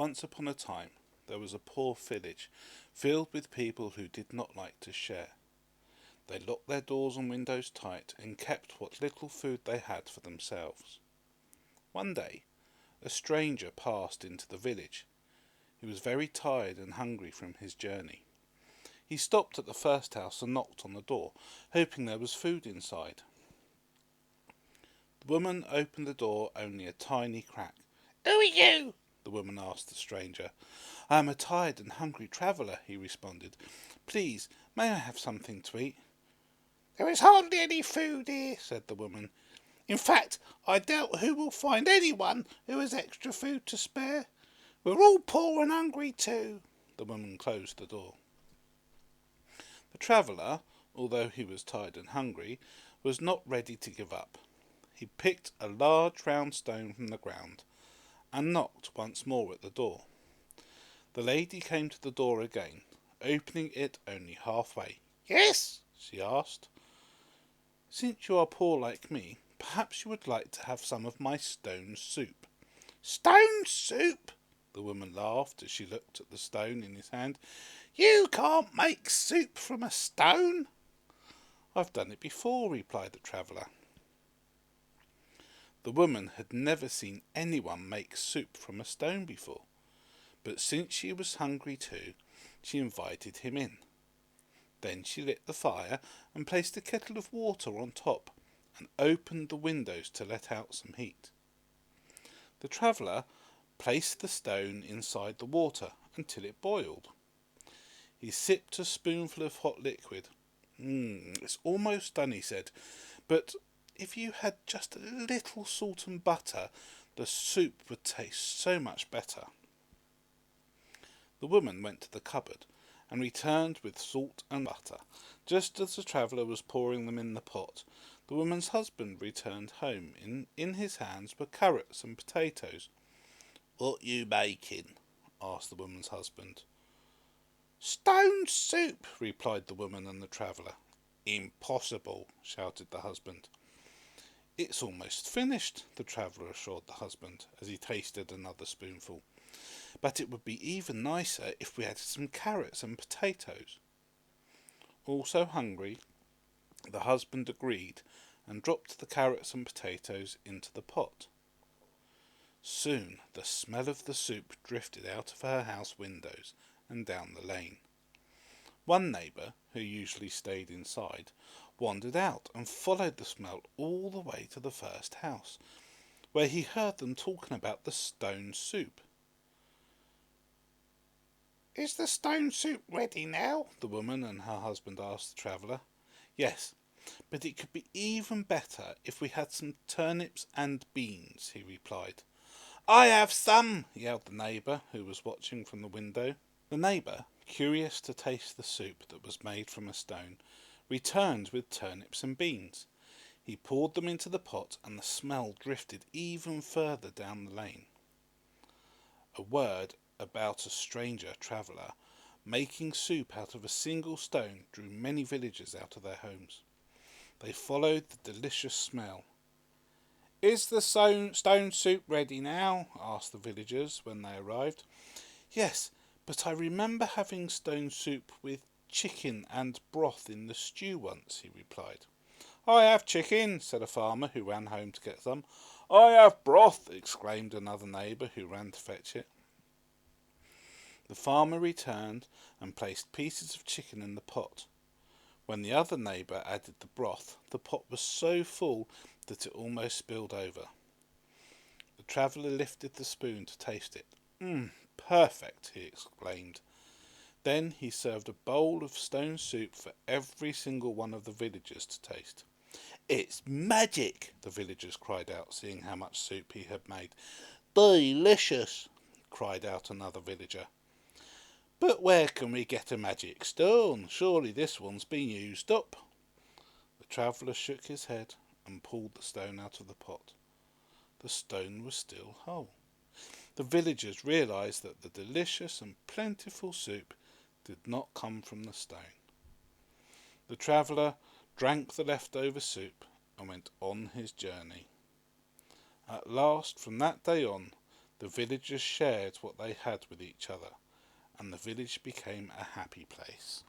Once upon a time, there was a poor village filled with people who did not like to share. They locked their doors and windows tight and kept what little food they had for themselves. One day, a stranger passed into the village. He was very tired and hungry from his journey. He stopped at the first house and knocked on the door, hoping there was food inside. The woman opened the door only a tiny crack. "Who are you?" the woman asked the stranger. "I am a tired and hungry traveller," he responded. "Please, may I have something to eat?" "There is hardly any food here," said the woman. "In fact, I doubt who will find anyone who has extra food to spare. We're all poor and hungry too." The woman closed the door. The traveller, although he was tired and hungry, was not ready to give up. He picked a large round stone from the ground and knocked once more at the door. The lady came to the door again, opening it only halfway. "Yes?" she asked. "Since you are poor like me, perhaps you would like to have some of my stone soup." "Stone soup?" The woman laughed as she looked at the stone in his hand. "You can't make soup from a stone." "I've done it before," replied the traveller. The woman had never seen anyone make soup from a stone before, but since she was hungry too, she invited him in. Then she lit the fire and placed a kettle of water on top and opened the windows to let out some heat. The traveller placed the stone inside the water until it boiled. He sipped a spoonful of hot liquid. It's almost done," he said, "but if you had just a little salt and butter, the soup would taste so much better." The woman went to the cupboard and returned with salt and butter. Just as the traveller was pouring them in the pot, the woman's husband returned home. In his hands were carrots and potatoes. "What you making?" asked the woman's husband. "Stone soup," replied the woman and the traveller. "Impossible," shouted the husband. "It's almost finished," the traveller assured the husband as he tasted another spoonful. "But it would be even nicer if we had some carrots and potatoes." Also hungry, the husband agreed and dropped the carrots and potatoes into the pot. Soon the smell of the soup drifted out of her house windows and down the lane. One neighbour, who usually stayed inside, wandered out and followed the smell all the way to the first house, where he heard them talking about the stone soup. "Is the stone soup ready now?" the woman and her husband asked the traveller. "Yes, but it could be even better if we had some turnips and beans," he replied. "I have some!" yelled the neighbour, who was watching from the window. The neighbour, curious to taste the soup that was made from a stone, returned with turnips and beans. He poured them into the pot, and the smell drifted even further down the lane. A word about a stranger traveller making soup out of a single stone drew many villagers out of their homes. They followed the delicious smell. "Is the stone soup ready now?" asked the villagers when they arrived. "Yes, but I remember having stone soup with chicken and broth in the stew once," he replied. "I have chicken," said a farmer who ran home to get some. "I have broth," exclaimed another neighbour who ran to fetch it. The farmer returned and placed pieces of chicken in the pot. When the other neighbour added the broth, the pot was so full that it almost spilled over. The traveller lifted the spoon to taste it. Perfect," he exclaimed. Then he served a bowl of stone soup for every single one of the villagers to taste. "It's magic!" the villagers cried out, seeing how much soup he had made. "Delicious!" cried out another villager. "But where can we get a magic stone? Surely this one's been used up." The traveller shook his head and pulled the stone out of the pot. The stone was still whole. The villagers realized that the delicious and plentiful soup did not come from the stone. The traveller drank the leftover soup and went on his journey. At last, from that day on, The villagers shared what they had with each other, and the village became a happy place.